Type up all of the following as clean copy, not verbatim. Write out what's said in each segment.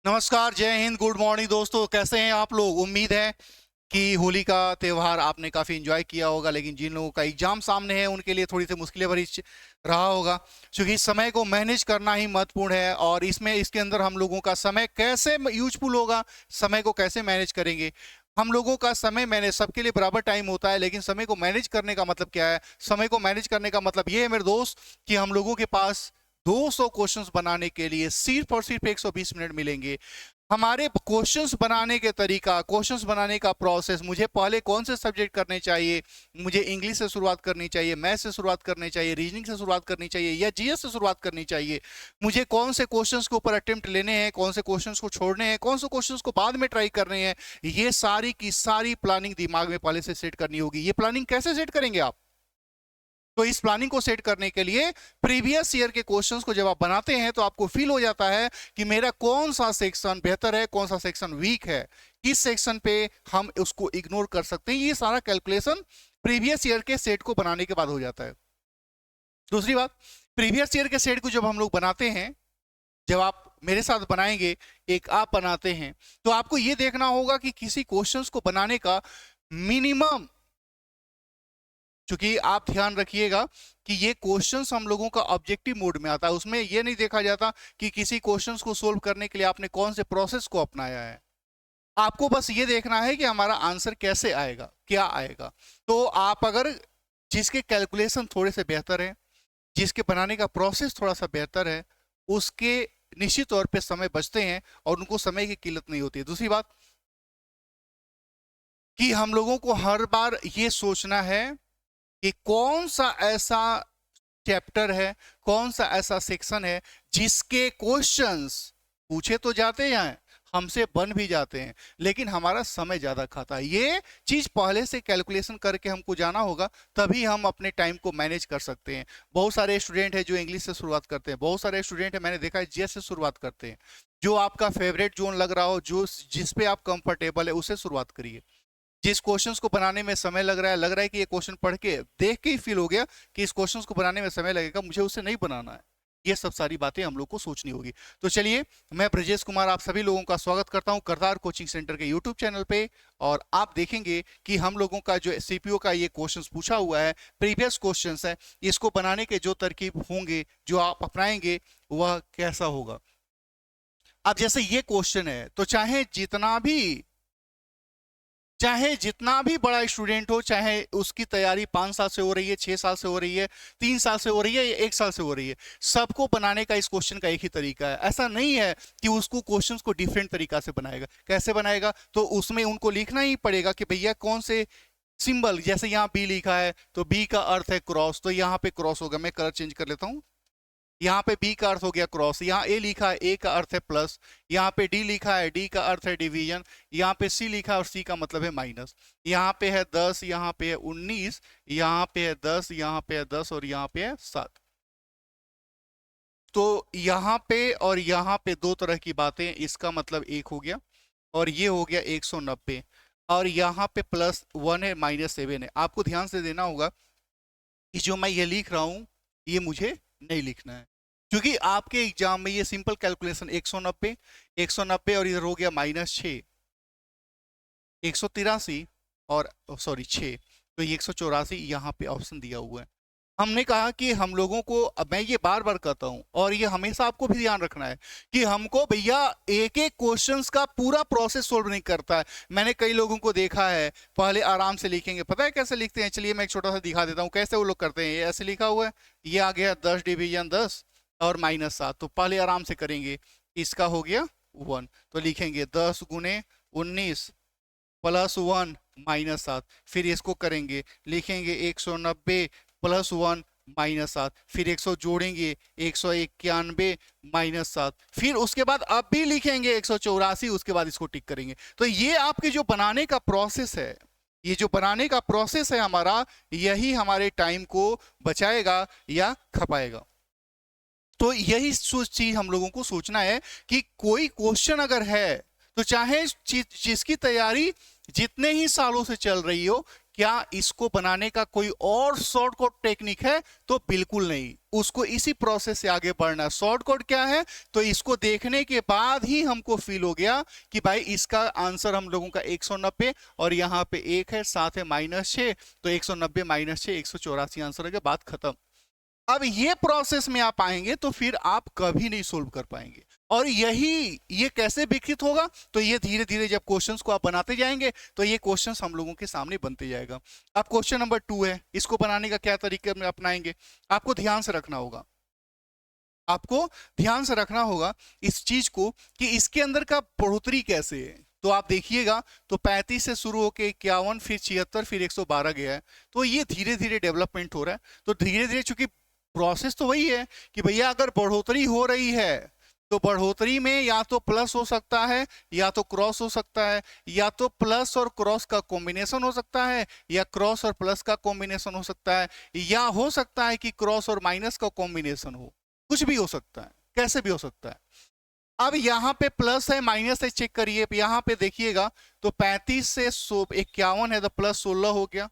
नमस्कार, जय Hind, good morning दोस्तों। कैसे हैं आप लोग? उम्मीद है कि होली का त्यौहार आपने काफ़ी एंजॉय किया होगा, लेकिन जिन लोगों का एग्जाम सामने है उनके लिए थोड़ी सी मुश्किलें भरी रहा होगा, क्योंकि समय को मैनेज करना ही महत्वपूर्ण है। और इसके अंदर हम लोगों का समय कैसे यूजफुल होगा, समय को कैसे मैनेज करेंगे। हम लोगों का समय मैनेज सबके लिए बराबर टाइम होता है, लेकिन समय को मैनेज करने का मतलब क्या है? समय को मैनेज करने का मतलब ये है मेरे दोस्त कि हम लोगों के पास 200 क्वेश्चंस बनाने के लिए सिर्फ और सिर्फ 120 मिनट मिलेंगे। हमारे क्वेश्चंस बनाने के तरीका, क्वेश्चंस बनाने का प्रोसेस, मुझे पहले कौन से सब्जेक्ट करने चाहिए, मुझे इंग्लिश से शुरुआत करनी चाहिए, मैथ से शुरुआत करनी चाहिए, रीजनिंग से शुरुआत करनी चाहिए या जीएस से शुरुआत करनी चाहिए, मुझे कौन से क्वेश्चंस के ऊपर अटेम्प्ट लेने हैं, कौन से क्वेश्चंस को छोड़ने हैं, कौन से क्वेश्चंस को बाद में ट्राई करने हैं, ये सारी की सारी प्लानिंग दिमाग में पहले से सेट करनी होगी। ये प्लानिंग कैसे सेट करेंगे आप? तो इस प्लानिंग को सेट करने के लिए प्रीवियस ईयर के क्वेश्चंस को जब आप बनाते हैं तो आपको फील हो जाता है कि मेरा कौन सा सेक्शन बेहतर है, कौन सा सेक्शन वीक है, किस सेक्शन पे हम उसको इग्नोर कर सकते हैं। ये सारा कैलकुलेशन प्रीवियस ईयर के सेट को बनाने के बाद हो जाता है। दूसरी बात, प्रीवियस ईयर के सेट को जब हम लोग बनाते हैं, जब आप मेरे साथ बनाएंगे, एक आप बनाते हैं, तो आपको ये देखना होगा कि किसी क्वेश्चंस को बनाने का मिनिमम, क्योंकि आप ध्यान रखिएगा कि ये क्वेश्चंस हम लोगों का ऑब्जेक्टिव मोड में आता है। उसमें ये नहीं देखा जाता कि किसी क्वेश्चंस को सोल्व करने के लिए आपने कौन से प्रोसेस को अपनाया है। आपको बस ये देखना है कि हमारा आंसर कैसे आएगा, क्या आएगा। तो आप अगर जिसके कैलकुलेशन थोड़े से बेहतर है, जिसके बनाने का प्रोसेस थोड़ा सा बेहतर है, उसके निश्चित तौर पे समय बचते हैं और उनको समय की किल्लत नहीं होती है। दूसरी बात कि हम लोगों को हर बार ये सोचना है कि कौन सा ऐसा चैप्टर है, कौन सा ऐसा सेक्शन है जिसके क्वेश्चंस पूछे तो जाते हैं, हमसे बन भी जाते हैं, लेकिन हमारा समय ज्यादा खाता है। ये चीज पहले से कैलकुलेशन करके हमको जाना होगा, तभी हम अपने टाइम को मैनेज कर सकते हैं। बहुत सारे स्टूडेंट हैं जो इंग्लिश से शुरुआत करते हैं, बहुत सारे स्टूडेंट हैं मैंने देखा है जीएस से शुरुआत करते हैं। जो आपका फेवरेट जोन लग रहा हो, जो जिस पे आप कंफर्टेबल है, उससे शुरुआत करिए। जिस क्वेश्चंस को बनाने में समय लग रहा है कि ये क्वेश्चन पढ़ के देख के ही फील हो गया कि इस क्वेश्चंस को बनाने में समय लगेगा, मुझे उससे नहीं बनाना है। ये सब सारी बातें हम लोग को सोचनी होगी। तो चलिए, मैं ब्रजेश कुमार आप सभी लोगों का स्वागत करता हूं करतार कोचिंग सेंटर के यूट्यूब चैनल पे। और आप देखेंगे कि हम लोगों का जो सीपीओ का ये क्वेश्चंस पूछा हुआ है, प्रीवियस क्वेश्चंस है, इसको बनाने के जो तरकीब होंगे, जो आप अपनाएंगे, वह कैसा होगा। अब जैसे ये क्वेश्चन है, तो चाहे जितना भी बड़ा स्टूडेंट हो, चाहे उसकी तैयारी 5 साल से हो रही है, 6 साल से हो रही है, 3 साल से हो रही है या 1 साल से हो रही है, सबको बनाने का इस क्वेश्चन का एक ही तरीका है। ऐसा नहीं है कि उसको क्वेश्चंस को डिफरेंट तरीका से बनाएगा। कैसे बनाएगा? तो उसमें उनको लिखना ही पड़ेगा कि भैया कौन से सिंबल, जैसे यहाँ बी लिखा है तो बी का अर्थ है क्रॉस, तो यहाँ पे क्रॉस होगा। मैं कलर चेंज कर लेता हूँ। यहाँ पे बी का अर्थ हो गया क्रॉस, यहाँ ए लिखा है ए का अर्थ है प्लस, यहाँ पे डी लिखा है डी का अर्थ है डिवीजन, यहाँ पे सी लिखा है और सी का मतलब है माइनस। यहाँ पे है 10, यहाँ पे है 19, यहाँ पे है 10, यहाँ पे है 10 और यहाँ पे है 7। तो यहाँ पे और यहाँ पे दो तरह की बातें, इसका मतलब एक हो गया और ये हो गया 190। और यहाँ पे +1 है, -7 है। आपको ध्यान से देना होगा कि जो मैं ये लिख रहा हूँ, ये मुझे नहीं लिखना है, क्योंकि आपके एग्जाम में ये सिंपल कैलकुलेशन 190 और इधर हो गया -6, 183 और सॉरी 6, तो ये 184 यहाँ पे ऑप्शन दिया हुआ है। हमने कहा कि हम लोगों को, अब मैं ये बार बार कहता हूं और ये हमेशा आपको भी ध्यान रखना है कि हमको भैया एक एक क्वेश्चंस का पूरा प्रोसेस सोल्व नहीं करता है। मैंने कई लोगों को देखा है, पहले आराम से लिखेंगे। पता है कैसे लिखते हैं? चलिए मैं एक छोटा सा दिखा देता हूं कैसे वो लोग करते हैं। ये ऐसे लिखा हुआ है, ये आ गया 10 डिवीजन 10 और -7, तो पहले आराम से करेंगे। इसका हो गया 1, तो लिखेंगे 10 गुने 19 +1 -7, फिर इसको करेंगे, लिखेंगे 190 +1 -7, फिर 100 जोड़ेंगे 191 -7, फिर उसके बाद अब भी लिखेंगे 184, उसके बाद इसको टिक करेंगे। तो ये आपके जो बनाने का प्रोसेस है, ये जो बनाने का प्रोसेस है हमारा, यही हमारे टाइम को बचाएगा या खपाएगा। तो यही चीज हम लोगों को सोचना है कि कोई क्वेश्चन अगर है, तो चाहे जिसकी तैयारी जितने ही सालों से चल रही हो, क्या इसको बनाने का कोई और शॉर्टकट टेक्निक है? तो बिल्कुल नहीं, उसको इसी प्रोसेस से आगे बढ़ना है। शॉर्टकट क्या है? तो इसको देखने के बाद ही हमको फील हो गया कि भाई इसका आंसर हम लोगों का 190 और यहाँ पे 1 है, साथ है -6, तो 190 -6 184 आंसर है, बात खत्म। अब ये प्रोसेस में आप आएंगे तो फिर आप कभी नहीं सोल्व कर पाएंगे। और ये कैसे विकसित होगा? तो ये धीरे धीरे जब क्वेश्चंस को आप बनाते जाएंगे तो ये क्वेश्चंस हम लोगों के सामने बनते जाएगा। अब क्वेश्चन नंबर 2 है, इसको बनाने का क्या तरीका में अपनाएंगे? आपको ध्यान से रखना होगा, आपको ध्यान से रखना होगा इस चीज को कि इसके अंदर का बढ़ोतरी कैसे है। तो आप देखिएगा तो 35 से शुरू होकर 51, फिर 76, फिर 112 गया है। तो ये धीरे धीरे डेवलपमेंट हो रहा है। तो धीरे धीरे, चूंकि प्रोसेस तो वही है कि भैया अगर बढ़ोतरी हो रही है तो बढ़ोतरी में या तो प्लस हो सकता है, या तो क्रॉस हो सकता है, या तो प्लस और क्रॉस का कॉम्बिनेशन हो सकता है, या क्रॉस और प्लस का कॉम्बिनेशन हो सकता है, या हो सकता है कि क्रॉस और माइनस का कॉम्बिनेशन हो। कुछ भी हो सकता है, कैसे भी हो सकता है। अब यहाँ पे प्लस है माइनस है, चेक करिए। यहाँ पे देखिएगा तो 35 से 51 है तो +16 हो गया,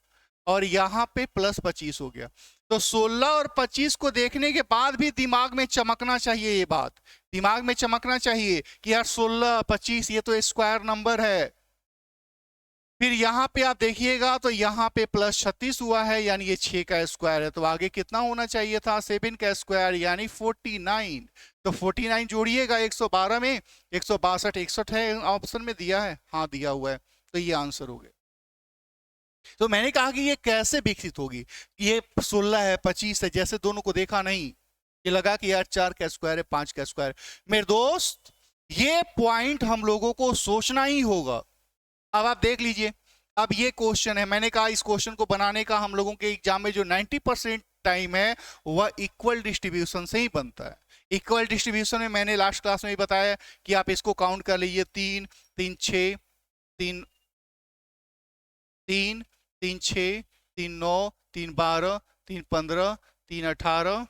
और यहाँ पे +25 हो गया। तो 16 और 25 को देखने के बाद भी दिमाग में चमकना चाहिए, ये बात दिमाग में चमकना चाहिए कि यार 16 25 ये तो स्क्वायर नंबर है। फिर यहाँ पे आप देखिएगा तो यहाँ पे +36 हुआ है, यानी ये 6 का स्क्वायर है। तो आगे कितना होना चाहिए था? 7 का स्क्वायर, यानी 49। तो 49 जोड़िएगा 112 में, 162 61 है ऑप्शन में दिया है, हाँ दिया हुआ है, तो ये आंसर हो गया। तो मैंने कहा कि ये कैसे विकसित होगी? ये 16 है 25 है, जैसे दोनों को देखा नहीं, ये लगा कि यार 4 का स्क्वायर है 5 का स्क्वायर। मेरे दोस्त, ये पॉइंट हम लोगों को सोचना ही होगा। अब आप देख लीजिए, अब ये क्वेश्चन है, मैंने कहा इस क्वेश्चन को बनाने का हम लोगों के एग्जाम में जो 90% टाइम है वह इक्वल डिस्ट्रीब्यूशन से ही बनता है। इक्वल डिस्ट्रीब्यूशन में मैंने लास्ट क्लास में भी बताया कि आप इसको काउंट कर लीजिए, 3 3 6 3 3 3 6 3 9 3 12 3 15 3 18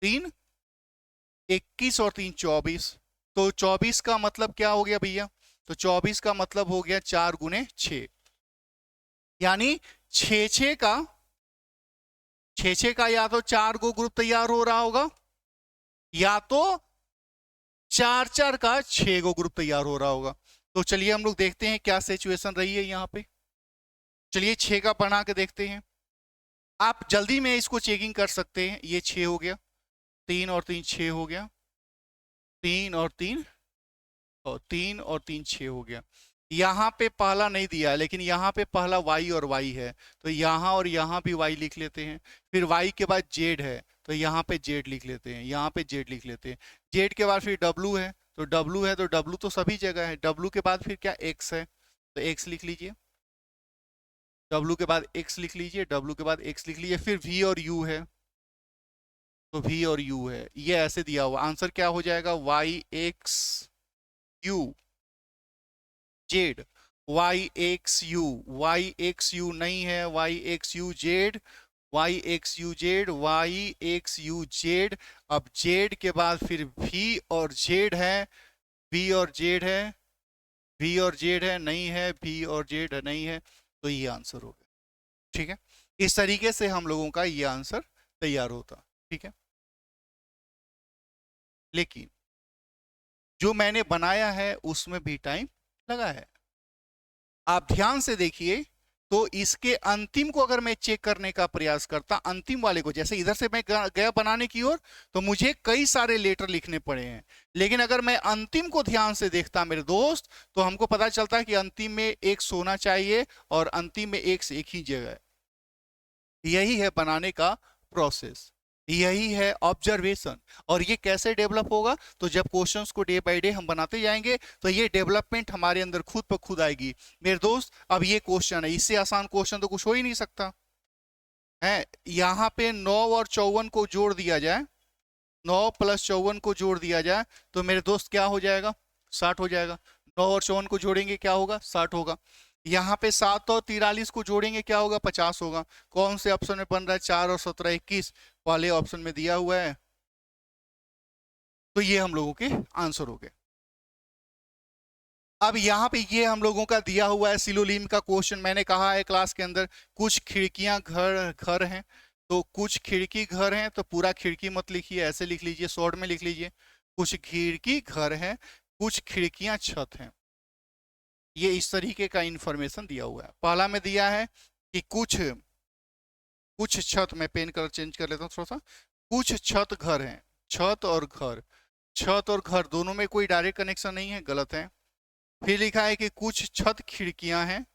3 21 और 3 24। तो 24 का मतलब क्या हो गया भैया? तो 24 का मतलब हो गया 4 गुने 6, यानी 6 का या तो 4 गो ग्रुप तैयार हो रहा होगा, या तो 4 का 6 गो ग्रुप तैयार हो रहा होगा। तो चलिए हम लोग देखते हैं क्या सिचुएशन रही है यहाँ पे। चलिए 6 का बना के देखते हैं। आप जल्दी में इसको चेकिंग कर सकते हैं। ये 6 हो गया, 3 और 3 6 हो गया, 3 और 3 और 3 और 3 6 हो गया। यहाँ पे पहला नहीं दिया है, लेकिन यहाँ पे पहला y और y है, तो यहाँ और यहाँ भी y लिख लेते हैं। फिर y के बाद z है, तो यहाँ पे z लिख लेते हैं, यहाँ पे z लिख लेते हैं। z के बाद फिर w है, तो w है, तो w तो सभी जगह है। w के बाद फिर क्या? x है, तो x लिख लीजिए। w के बाद x लिख लीजिए, w के बाद x लिख लीजिए। फिर v और u है, तो v और u है, ये ऐसे दिया हुआ। आंसर क्या हो जाएगा? y x u z, y x u, y x u नहीं है, y x u z, y x u z, y x u z। अब z के बाद फिर v और z है, v और z है, v और z है नहीं है, v और z नहीं है, तो ये आंसर हो गया। ठीक है, इस तरीके से हम लोगों का ये आंसर तैयार होता। ठीक है, लेकिन जो मैंने बनाया है उसमें भी टाइम लगा है। आप ध्यान से देखिए, तो इसके अंतिम को अगर मैं चेक करने का प्रयास करता, अंतिम वाले को, जैसे इधर से मैं गया बनाने की ओर, तो मुझे कई सारे लेटर लिखने पड़े हैं। लेकिन अगर मैं अंतिम को ध्यान से देखता मेरे दोस्त, तो हमको पता चलता है कि अंतिम में एक होना चाहिए और अंतिम में एक से एक ही जगह है। यही है बनाने का प्रोसेस, यही है ऑब्जर्वेशन। और ये कैसे डेवलप होगा? तो जब क्वेश्चंस को डे बाय डे हम बनाते जाएंगे तो ये डेवलपमेंट हमारे अंदर खुद ब खुद आएगी। मेरे दोस्त, अब ये क्वेश्चन है, इससे आसान क्वेश्चन तो कुछ हो ही नहीं सकता है। यहाँ पे 9 और 54 को जोड़ दिया जाए, 9 + 54 को जोड़ दिया जाए, तो मेरे दोस्त क्या हो जाएगा? 60 हो जाएगा। 9 और 54 को जोड़ेंगे क्या होगा? 60 होगा। यहाँ पे 7 और 43 को जोड़ेंगे क्या होगा? 50 होगा। कौन से ऑप्शन में बन रहा है? 4 और 17 21 वाले ऑप्शन में दिया हुआ है। तो ये हम लोगों के आंसर हो गए। अब यहाँ पे ये हम लोगों का दिया हुआ है सिलोलीम का क्वेश्चन। मैंने कहा है क्लास के अंदर कुछ खिड़कियां घर घर हैं, तो कुछ खिड़की घर हैं, तो पूरा खिड़की मत लिखिए, ऐसे लिख लीजिए, शॉर्ट में लिख लीजिए, कुछ खिड़की घर हैं, कुछ खिड़कियां छत हैं। ये इस तरीके का इंफॉर्मेशन दिया हुआ है। पहला में दिया है कि कुछ छत, मैं पेन कलर चेंज कर लेता हूँ थोड़ा सा, कुछ छत घर हैं, छत और घर, छत और घर दोनों में कोई डायरेक्ट कनेक्शन नहीं है, गलत है। फिर लिखा है कि कुछ छत खिड़कियां हैं,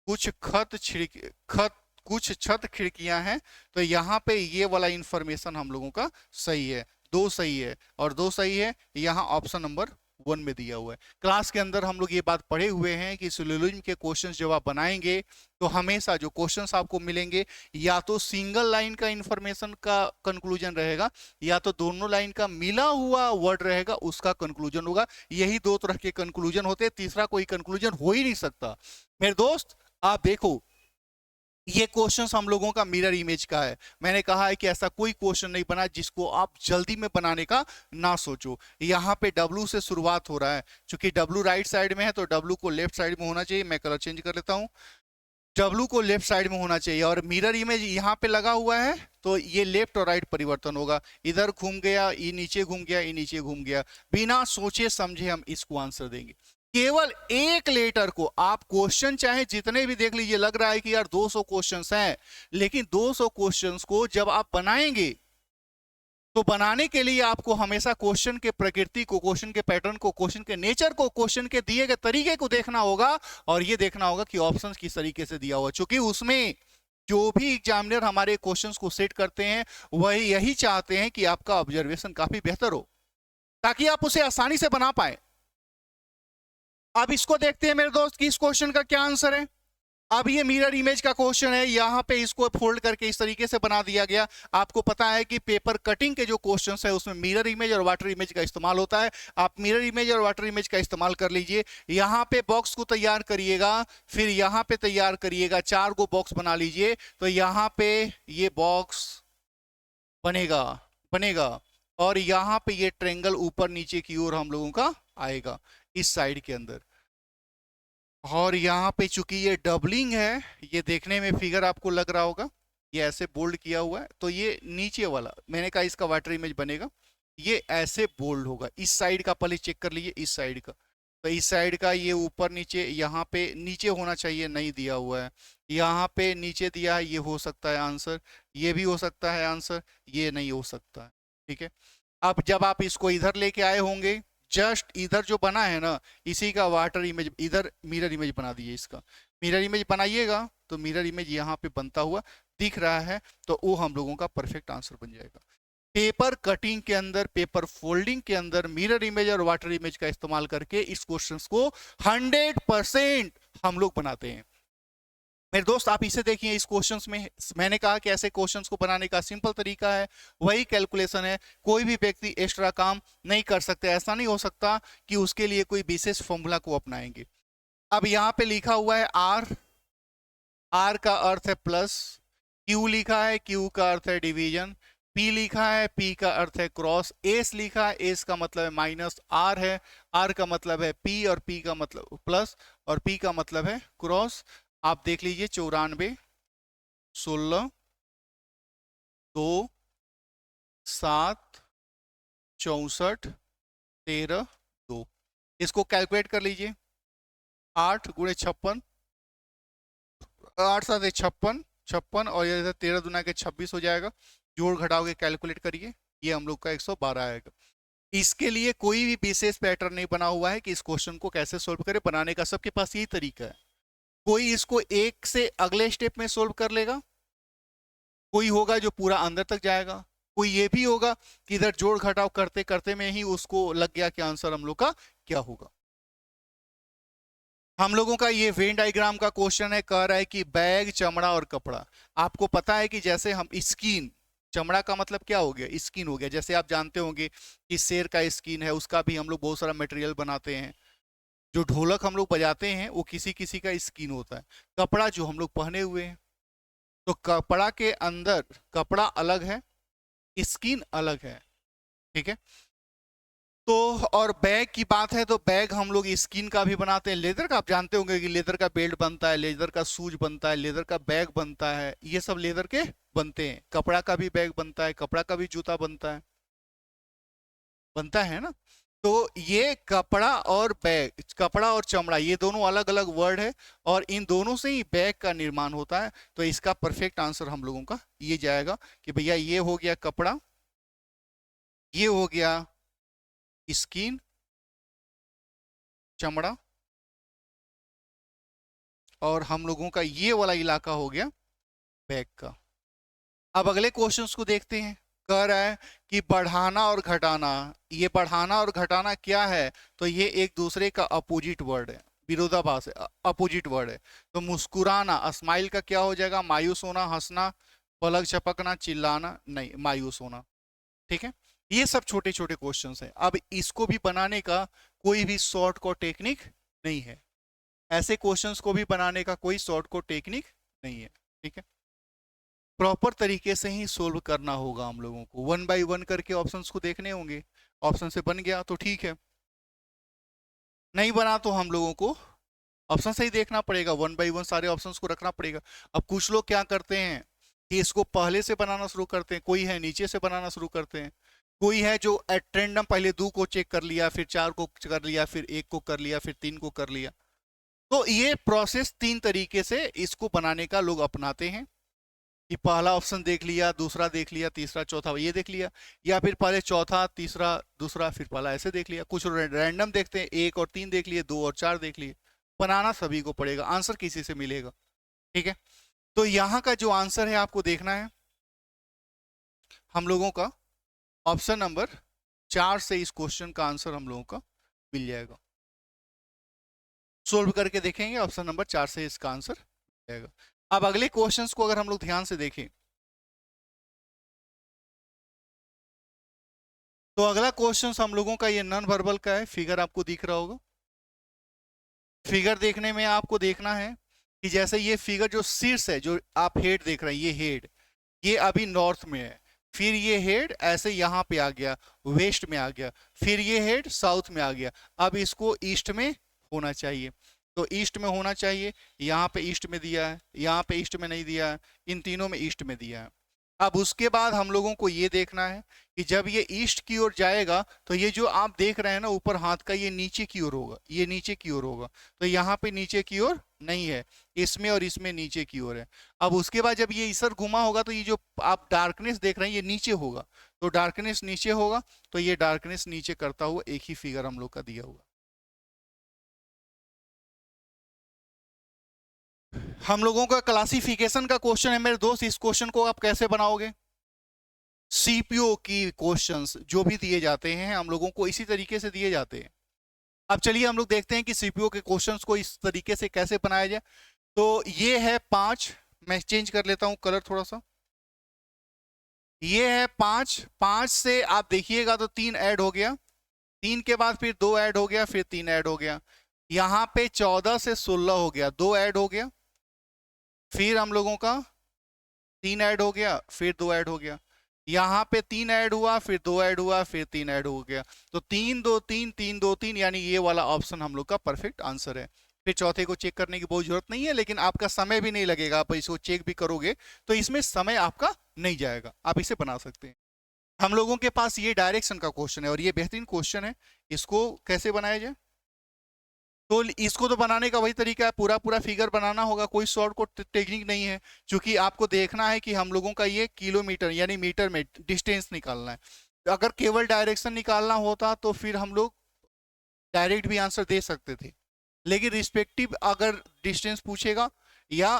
कुछ खत कुछ छत खिड़कियां हैं, तो यहाँ पे ये वाला इंफॉर्मेशन हम लोगों का सही है, दो सही है और दो सही है, यहाँ ऑप्शन नंबर 1 में दिया हुआ है। क्लास के अंदर हम लोग ये बात पढ़े हुए हैं कि सिलोजिज्म के क्वेश्चंस जब आप बनाएंगे तो हमेशा जो क्वेश्चंस आपको मिलेंगे या तो सिंगल लाइन का इंफॉर्मेशन का कंक्लूजन रहेगा, या तो दोनों लाइन का मिला हुआ वर्ड रहेगा उसका कंक्लूजन होगा। यही दो तरह के कंक्लूजन होते हैं, तीसरा कोई कंक्लूजन हो ही नहीं सकता। मेरे दोस्त आप देखो, ये क्वेश्चंस हम लोगों का मिरर इमेज का है। मैंने कहा है कि ऐसा कोई क्वेश्चन नहीं बना जिसको आप जल्दी में बनाने का ना सोचो। यहाँ पे W से शुरुआत हो रहा है, क्योंकि W राइट साइड में है तो W को लेफ्ट साइड में होना चाहिए। मैं कलर चेंज कर लेता हूँ, W को लेफ्ट साइड में होना चाहिए, और मिरर इमेज यहाँ पे लगा हुआ है तो ये लेफ्ट और राइट परिवर्तन होगा। इधर घूम गया, ये नीचे घूम गया, ये नीचे घूम गया, बिना सोचे समझे हम इसको आंसर देंगे। केवल एक लेटर को आप क्वेश्चन चाहे जितने भी देख लीजिए, लग रहा है कि यार 200 क्वेश्चंस हैं, लेकिन 200 क्वेश्चंस को जब आप बनाएंगे तो बनाने के लिए आपको हमेशा क्वेश्चन के प्रकृति को, क्वेश्चन के पैटर्न को, क्वेश्चन के नेचर को, क्वेश्चन के दिए गए तरीके को देखना होगा, और ये देखना होगा कि ऑप्शंस किस तरीके से दिया हुआ, चूंकि उसमें जो भी एग्जामिनर हमारे क्वेश्चंस को सेट करते हैं वही यही चाहते हैं कि आपका ऑब्जर्वेशन काफी बेहतर हो, ताकि आप उसे आसानी से बना पाए। अब इसको देखते हैं मेरे दोस्त कि इस क्वेश्चन का क्या आंसर है। अब ये मिरर इमेज का क्वेश्चन है, यहाँ पे इसको फोल्ड करके इस तरीके से बना दिया गया। आपको पता है कि पेपर कटिंग के जो क्वेश्चंस है उसमें मिरर इमेज और वाटर इमेज का इस्तेमाल होता है। आप मिरर इमेज और वाटर इमेज का इस्तेमाल कर लीजिए। यहाँ पे बॉक्स को तैयार करिएगा, फिर यहाँ पे तैयार करिएगा, 4 को बॉक्स बना लीजिए, तो यहाँ पे ये बॉक्स बनेगा बनेगा और यहाँ पे ये ट्रेंगल ऊपर नीचे की ओर हम लोगों का आएगा इस साइड के अंदर। और यहाँ पे चूंकि ये डबलिंग है, ये देखने में फिगर आपको लग रहा होगा, ये ऐसे बोल्ड किया हुआ है, तो ये नीचे वाला मैंने कहा इसका वाटर इमेज बनेगा, ये ऐसे बोल्ड होगा। इस साइड का पहले चेक कर लीजिए, इस साइड का, तो इस साइड का ये ऊपर नीचे, यहाँ पे नीचे होना चाहिए, नहीं दिया हुआ है, यहाँ पे नीचे दिया है, ये हो सकता है आंसर, ये भी हो सकता है आंसर, ये नहीं हो सकता है। ठीक है, अब जब आप इसको इधर लेके आए होंगे, जस्ट इधर जो बना है ना, इसी का वाटर इमेज इधर मिरर इमेज बना दिए, इसका मिरर इमेज बनाइएगा तो मिरर इमेज यहाँ पे बनता हुआ दिख रहा है, तो वो हम लोगों का परफेक्ट आंसर बन जाएगा। पेपर कटिंग के अंदर, पेपर फोल्डिंग के अंदर मिरर इमेज और वाटर इमेज का इस्तेमाल करके इस क्वेश्चन को 100% हम लोग बनाते हैं। मेरे दोस्त आप इसे देखिए, इस क्वेश्चंस में मैंने कहा कि ऐसे क्वेश्चंस को बनाने का सिंपल तरीका है, वही कैलकुलेशन है, कोई भी व्यक्ति एक्स्ट्रा काम नहीं कर सकते। ऐसा नहीं हो सकता कि उसके लिए कोई विशेष फॉर्मूला को अपनाएंगे। अब यहाँ पे लिखा हुआ है आर, आर का अर्थ है प्लस, क्यू लिखा है, क्यू का अर्थ है डिवीजन, पी लिखा है, पी का अर्थ है क्रॉस, एस लिखा है, एस का मतलब है माइनस, आर है, आर का मतलब है पी, और पी का मतलब प्लस, और पी का मतलब है क्रॉस। आप देख लीजिए, 94, 16, 2, 7, 64, 13, 2, इसको कैलकुलेट कर लीजिए। 8 गुणे 56, 8 7 56, 56 और ये 13 दुना के 26 हो जाएगा। जोड़ घटाव के कैलकुलेट करिए, ये हम लोग का 112 आएगा। इसके लिए कोई भी विशेष पैटर्न नहीं बना हुआ है कि इस क्वेश्चन को कैसे सोल्व करें। बनाने का सबके पास यही तरीका है। कोई इसको एक से अगले स्टेप में सोल्व कर लेगा, कोई होगा जो पूरा अंदर तक जाएगा, कोई ये भी होगा कि इधर जोड़ घटाव करते करते में ही उसको लग गया कि आंसर हम लोग का क्या होगा। हम लोगों का ये वेन डायग्राम का क्वेश्चन है, कह रहा है कि बैग, चमड़ा और कपड़ा। आपको पता है कि जैसे हम स्किन, चमड़ा का मतलब क्या हो गया, स्किन हो गया। जैसे आप जानते होंगे कि शेर का स्किन है, उसका भी हम लोग बहुत सारा मटेरियल बनाते हैं। जो ढोलक हम लोग बजाते हैं वो किसी किसी का स्किन होता है। कपड़ा जो हम लोग पहने हुए हैं, तो कपड़ा के अंदर कपड़ा अलग है, स्किन अलग है। ठीक है, तो और बैग की बात है तो बैग हम लोग स्किन का भी बनाते हैं, लेदर का आप जानते होंगे कि लेदर का बेल्ट बनता है, लेदर का शूज बनता है, लेदर का बैग बनता है, ये सब लेदर के बनते हैं। कपड़ा का भी बैग बनता है, कपड़ा का भी जूता बनता है ना। तो ये कपड़ा और बैग, कपड़ा और चमड़ा, ये दोनों अलग अलग वर्ड है और इन दोनों से ही बैग का निर्माण होता है। तो इसका परफेक्ट आंसर हम लोगों का ये जाएगा कि भैया ये हो गया कपड़ा, ये हो गया स्किन, चमड़ा, और हम लोगों का ये वाला इलाका हो गया बैग का। अब अगले क्वेश्चंस को देखते हैं। कह रहा है कि बढ़ाना और घटाना, ये बढ़ाना और घटाना क्या है, तो ये एक दूसरे का अपोजिट वर्ड है, विरोधाभास है, अपोजिट वर्ड है। तो मुस्कुराना, स्माइल का क्या हो जाएगा, मायूस होना, हंसना, पलक झपकना, चिल्लाना, नहीं मायूस होना। ठीक है, ये सब छोटे छोटे क्वेश्चंस हैं। अब इसको भी बनाने का कोई भी शॉर्ट कट टेक्निक नहीं है, ऐसे क्वेश्चंस को भी बनाने का कोई शॉर्ट कट टेक्निक नहीं है। ठीक है, प्रॉपर तरीके से ही सोल्व करना होगा हम लोगों को, वन बाय वन करके ऑप्शंस को देखने होंगे। ऑप्शन से बन गया तो ठीक है, नहीं बना तो हम लोगों को ऑप्शन से ही देखना पड़ेगा, वन बाय वन सारे ऑप्शंस को रखना पड़ेगा। अब कुछ लोग क्या करते हैं कि इसको पहले से बनाना शुरू करते हैं, कोई है नीचे से बनाना शुरू करते हैं, कोई है जो एट रैंडम पहले 2 को चेक कर लिया, फिर 4 को कर लिया, फिर 1 को कर लिया, फिर 3 को कर लिया। तो ये प्रोसेस 3 तरीके से इसको बनाने का लोग अपनाते हैं कि पहला ऑप्शन देख लिया, दूसरा देख लिया, तीसरा चौथा ये देख लिया, या फिर पहले चौथा, तीसरा, दूसरा, फिर पहला, ऐसे देख लिया। कुछ रैंडम देखते हैं, 1 और 3 देख लिए, 2 और 4 देख लिए। बनाना सभी को पड़ेगा, आंसर किसी से मिलेगा। ठीक है, तो यहाँ का जो आंसर है आपको देखना है हम लोगों का, ऑप्शन नंबर 4 से इस क्वेश्चन का आंसर हम लोगों का मिल जाएगा। सोल्व करके देखेंगे, ऑप्शन नंबर 4 से इसका आंसर मिल जाएगा। अब अगले क्वेश्चंस को अगर हम लोग ध्यान से देखें तो अगला क्वेश्चन हम लोगों का ये नॉन वर्बल का है। फिगर आपको दिख रहा होगा, फिगर देखने में आपको देखना है कि जैसे ये फिगर जो शीर्ष है, जो आप हेड देख रहे हैं, ये हेड, ये अभी नॉर्थ में है, फिर ये हेड ऐसे यहाँ पे आ गया, वेस्ट में आ गया, फिर ये हेड साउथ में आ गया। अब इसको ईस्ट में होना चाहिए, तो ईस्ट में होना चाहिए। यहाँ पे ईस्ट में दिया है, यहाँ पे ईस्ट में नहीं दिया है, इन तीनों में ईस्ट में दिया है। अब उसके बाद हम लोगों को ये देखना है कि जब ये ईस्ट की ओर जाएगा तो ये जो आप देख रहे हैं ना ऊपर हाथ का, ये नीचे की ओर होगा, ये नीचे की ओर होगा। तो यहाँ पे नीचे की ओर नहीं है, इसमें और इसमें नीचे की ओर है। अब उसके बाद जब ये इधर घुमा होगा तो ये जो आप डार्कनेस देख रहे हैं ये नीचे होगा, तो डार्कनेस नीचे होगा, तो ये डार्कनेस नीचे करता हुआ एक ही फिगर हम लोग का दिया होगा। हम लोगों का क्लासिफिकेशन का क्वेश्चन है मेरे दोस्त, इस क्वेश्चन को आप कैसे बनाओगे। सीपीओ की क्वेश्चंस जो भी दिए जाते हैं हम लोगों को इसी तरीके से दिए जाते हैं। अब चलिए हम लोग देखते हैं कि सीपीओ के क्वेश्चंस को इस तरीके से कैसे बनाया जाए। तो ये है 5, मैं चेंज कर लेता हूं कलर थोड़ा सा, ये है 5, 5 से आप देखिएगा तो 3 ऐड हो गया, 3 के बाद फिर 2 ऐड हो गया, फिर 3 ऐड हो गया, यहाँ पे 14 से 16 हो गया, 2 ऐड हो गया, फिर हम लोगों का 3 ऐड हो गया, फिर 2 ऐड हो गया, यहाँ पे 3 ऐड हुआ, फिर 2 ऐड हुआ, फिर 3 ऐड हो गया। तो 3 2 3 3 2 3, यानी ये वाला ऑप्शन हम लोग का परफेक्ट आंसर है। फिर चौथे को चेक करने की बहुत जरूरत नहीं है, लेकिन आपका समय भी नहीं लगेगा, आप इसको चेक भी करोगे तो इसमें समय आपका नहीं जाएगा, आप इसे बना सकते हैं। हम लोगों के पास ये डायरेक्शन का क्वेश्चन है और ये बेहतरीन क्वेश्चन है, इसको कैसे बनाया जाए। तो इसको तो बनाने का वही तरीका है, पूरा पूरा फिगर बनाना होगा, कोई शॉर्टकट टेक्निक नहीं है, क्योंकि आपको देखना है कि हम लोगों का ये किलोमीटर यानी मीटर में डिस्टेंस निकालना है। तो अगर केवल डायरेक्शन निकालना होता तो फिर हम लोग डायरेक्ट भी आंसर दे सकते थे, लेकिन रिस्पेक्टिव अगर डिस्टेंस पूछेगा या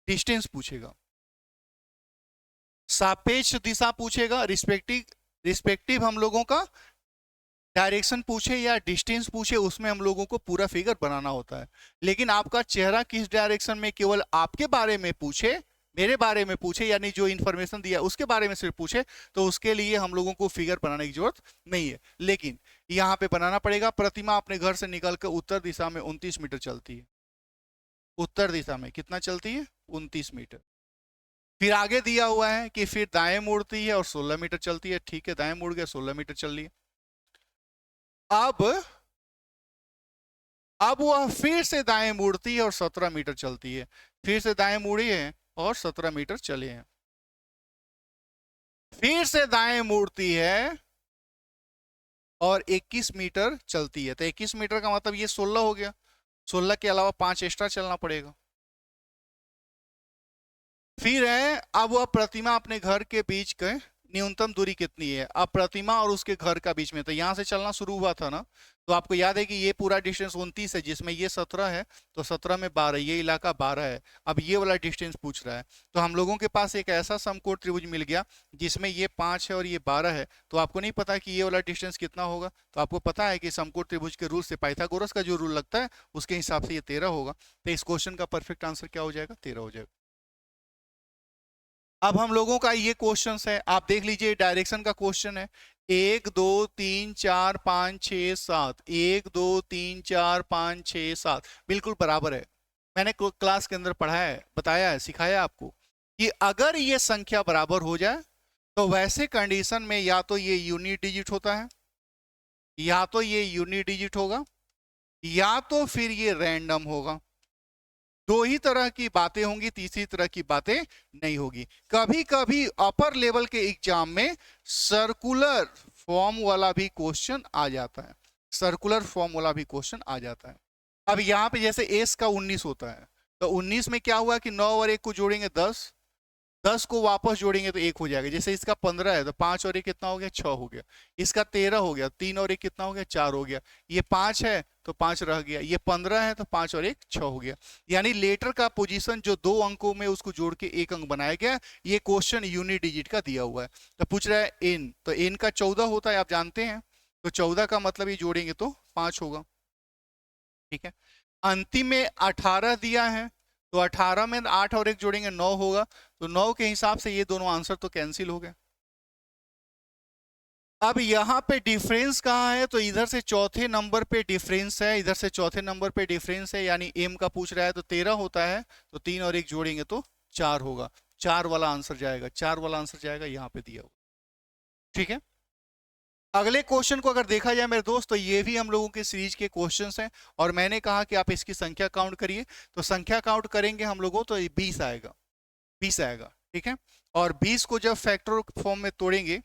डिस्टेंस पूछेगा, सापेक्ष दिशा पूछेगा, रिस्पेक्टिव रिस्पेक्टिव हम लोगों का डायरेक्शन पूछे या डिस्टेंस पूछे, उसमें हम लोगों को पूरा फिगर बनाना होता है। लेकिन आपका चेहरा किस डायरेक्शन में केवल आपके बारे में पूछे, मेरे बारे में पूछे, यानी जो इन्फॉर्मेशन दिया उसके बारे में सिर्फ पूछे, तो उसके लिए हम लोगों को फिगर बनाने की जरूरत नहीं है। लेकिन यहाँ पे बनाना पड़ेगा। प्रतिमा अपने घर से निकलकर उत्तर दिशा में 29 मीटर चलती है, उत्तर दिशा में कितना चलती है, 29 मीटर। फिर आगे दिया हुआ है कि फिर दाएं मुड़ती है और 16 मीटर चलती है। ठीक है, दाएं मुड़ गया, 16 मीटर चल रही है। अब वह फिर से दाएं मुड़ती है और 17 मीटर चलती है। फिर से दाएं मुड़ी है और 17 मीटर चले हैं। फिर से दाएं मुड़ती है और 21 मीटर चलती है। तो 21 मीटर का मतलब ये 16 हो गया। 16 के अलावा 5 एक्स्ट्रा चलना पड़ेगा। फिर है, अब वह प्रतिमा अपने घर के बीच के न्यूनतम दूरी कितनी है। अब प्रतिमा और उसके घर का बीच में, तो यहां से चलना शुरू हुआ था ना, तो आपको याद है कि ये पूरा डिस्टेंस 29 है, जिसमें ये 17 है, तो 17 में 12, ये इलाका 12 है। अब ये वाला डिस्टेंस पूछ रहा है, तो हम लोगों के पास एक ऐसा समकोण त्रिभुज मिल गया जिसमें ये 5 है और ये 12 है। तो आपको नहीं पता कि ये वाला डिस्टेंस कितना होगा, तो आपको पता है कि समकोण त्रिभुज के रूल से पाइथागोरस का जो रूल लगता है उसके हिसाब से ये 13 होगा। तो इस क्वेश्चन का परफेक्ट आंसर क्या हो जाएगा, 13 हो जाएगा। अब हम लोगों का ये क्वेश्चन है, आप देख लीजिए, डायरेक्शन का क्वेश्चन है। 1 2 3 4 5 6 7, 1 2 3 4 5 6 7 बिल्कुल बराबर है। मैंने क्लास के अंदर पढ़ाया है, बताया है, सिखाया आपको कि अगर ये संख्या बराबर हो जाए तो वैसे कंडीशन में या तो ये यूनिट डिजिट होता है, या तो ये यूनिट डिजिट होगा, या तो फिर ये रैंडम होगा। दो ही तरह की बातें होंगी, तीसरी तरह की बातें नहीं होगी। कभी कभी अपर लेवल के एग्जाम में सर्कुलर फॉर्म वाला भी क्वेश्चन आ जाता है, सर्कुलर फॉर्म वाला भी क्वेश्चन आ जाता है। अब यहाँ पे जैसे एस का 19 होता है, तो 19 में क्या हुआ कि 9 और 1 को जोड़ेंगे 10, 10 को वापस जोड़ेंगे तो 1 हो जाएगा। जैसे इसका 15 है तो 5 और 1 कितना हो गया, 6 हो गया। इसका 13 हो गया, 3 और 1 कितना हो गया, 4 हो गया। ये 5 है तो 5 रह गया, ये 15 है तो 5 और 1 6 हो गया। यानी लेटर का पोजीशन जो 2 अंकों में उसको जोड़ के 1 अंक बनाया गया, ये क्वेश्चन यूनिट डिजिट का दिया हुआ है। तो पूछ रहा है एन, तो एन का 14 होता है, आप जानते हैं, तो 14 का मतलब ये जोड़ेंगे तो 5 होगा। ठीक है, अंतिम में 18 दिया है, तो 18 में 8 और 1 जोड़ेंगे 9 होगा, तो 9 के हिसाब से ये दोनों आंसर तो कैंसिल हो गए। अब यहाँ पे डिफरेंस कहाँ है, तो इधर से चौथे नंबर पे डिफरेंस है, इधर से चौथे नंबर पे डिफरेंस है, यानी एम का पूछ रहा है तो 13 होता है, तो 3 और 1 जोड़ेंगे तो 4 होगा। 4 वाला आंसर जाएगा, 4 वाला आंसर जाएगा, यहाँ पे दिया होगा। ठीक है, अगले क्वेश्चन को अगर देखा जाए मेरे दोस्त, तो ये भी हम लोगों के सीरीज के क्वेश्चंस हैं, और मैंने कहा कि आप इसकी संख्या काउंट करिए, तो संख्या काउंट करेंगे हम लोगों तो 20 आएगा, 20 आएगा। ठीक है, और 20 को जब फैक्टर फॉर्म में तोड़ेंगे,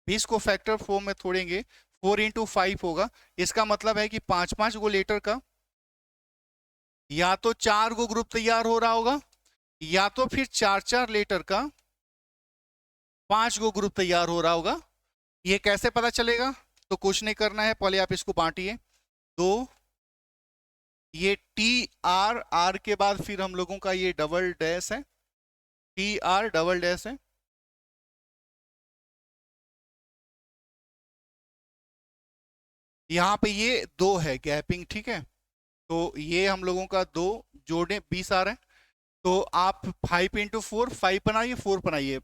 20 को फैक्टर फॉर्म में तोड़ेंगे, 4 इंटू 5 होगा। इसका मतलब है कि 5-5 गो लेटर का या तो 4 गो ग्रुप तैयार हो रहा होगा, या तो फिर 4-4 लेटर का 5 गो ग्रुप तैयार हो रहा होगा। ये कैसे पता चलेगा, तो कुछ नहीं करना है, पहले आप इसको बांटिए। तो ये टी आर, आर के बाद फिर हम लोगों का ये डबल डैश है, टी आर डबल डैश है। यहाँ पे ये 2 है गैपिंग, ठीक है, तो ये हम लोगों का 2 जोड़े 20 आ रहा है। तो आप 5 इंटू 4, 5 बनाइए, 4 बनाइए।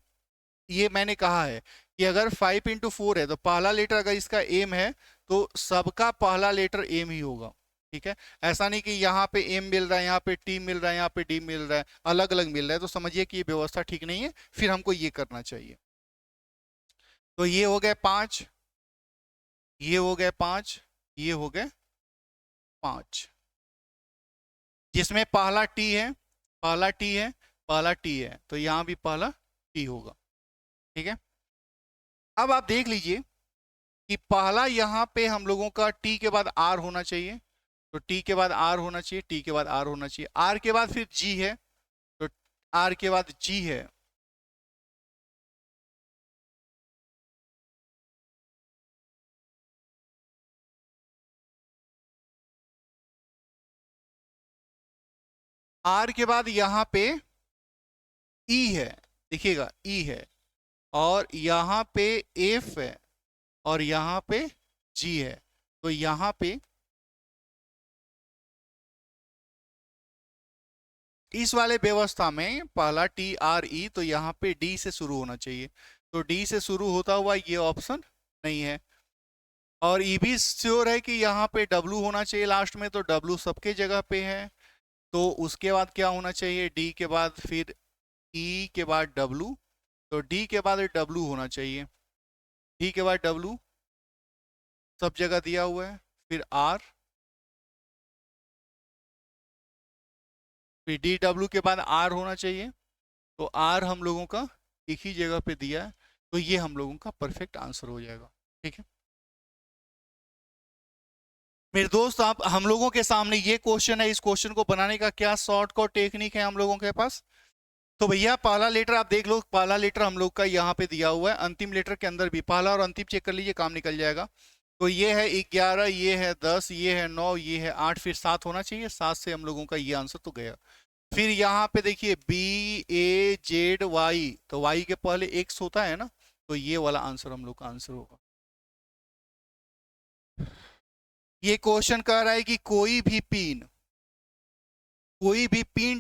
ये मैंने कहा है कि अगर 5 इंटू 4 है तो पहला लेटर अगर इसका एम है तो सबका पहला लेटर एम ही होगा। ठीक है, ऐसा नहीं कि यहाँ पे एम मिल रहा है, यहाँ पे टी मिल रहा है, यहाँ पे डी मिल रहा है, अलग अलग मिल रहा है, तो समझिए कि ये व्यवस्था ठीक नहीं है, फिर हमको ये करना चाहिए। तो ये हो गए 5, ये हो गए 5, ये हो गए 5, जिसमें पहला टी है, पहला टी है, पहला टी है, तो यहाँ भी पहला टी होगा। ठीक है, अब आप देख लीजिए कि पहला यहाँ पे हम लोगों का टी के बाद आर होना चाहिए, तो टी के बाद आर होना चाहिए, टी के बाद आर होना चाहिए, आर के बाद फिर जी है, तो आर के बाद जी है। आर के बाद यहाँ पे ई है, देखिएगा ई है, और यहाँ पे एफ है, और यहाँ पे जी है, तो यहाँ पे इस वाले व्यवस्था में पहला टी आर ई, तो यहाँ पे डी से शुरू होना चाहिए, तो डी से शुरू होता हुआ ये ऑप्शन नहीं है। और ये भी श्योर है कि यहाँ पे डब्लू होना चाहिए लास्ट में, तो डब्लू सबके जगह पे है, तो उसके बाद क्या होना चाहिए, डी के बाद फिर ई के बाद डब्लू, तो डी के बाद डब्लू होना चाहिए, डी के बाद डब्लू, सब जगह दिया हुआ है। फिर आर, फिर डी डब्ल्यू के बाद आर होना चाहिए, तो आर हम लोगों का एक ही जगह पे दिया है, तो ये हम लोगों का परफेक्ट आंसर हो जाएगा। ठीक है मेरे दोस्त, आप हम लोगों के सामने ये क्वेश्चन है, इस क्वेश्चन को बनाने का क्या शॉर्टकट टेक्निक है हम लोगों के पास। तो भैया पहला लेटर आप देख लो, पहला लेटर हम लोग का यहाँ पे दिया हुआ है, अंतिम लेटर के अंदर भी पहला और अंतिम चेक कर लीजिए, काम निकल जाएगा। तो ये है 11, ये है 10, ये है 9, ये है 8, फिर 7 होना चाहिए, 7 से हम लोगों का ये आंसर तो गया। फिर यहाँ पे देखिए BAZY, तो Y के पहले X होता है ना, तो ये वाला आंसर हम लोग का आंसर होगा। ये क्वेश्चन कह रहा है कि कोई भी पिन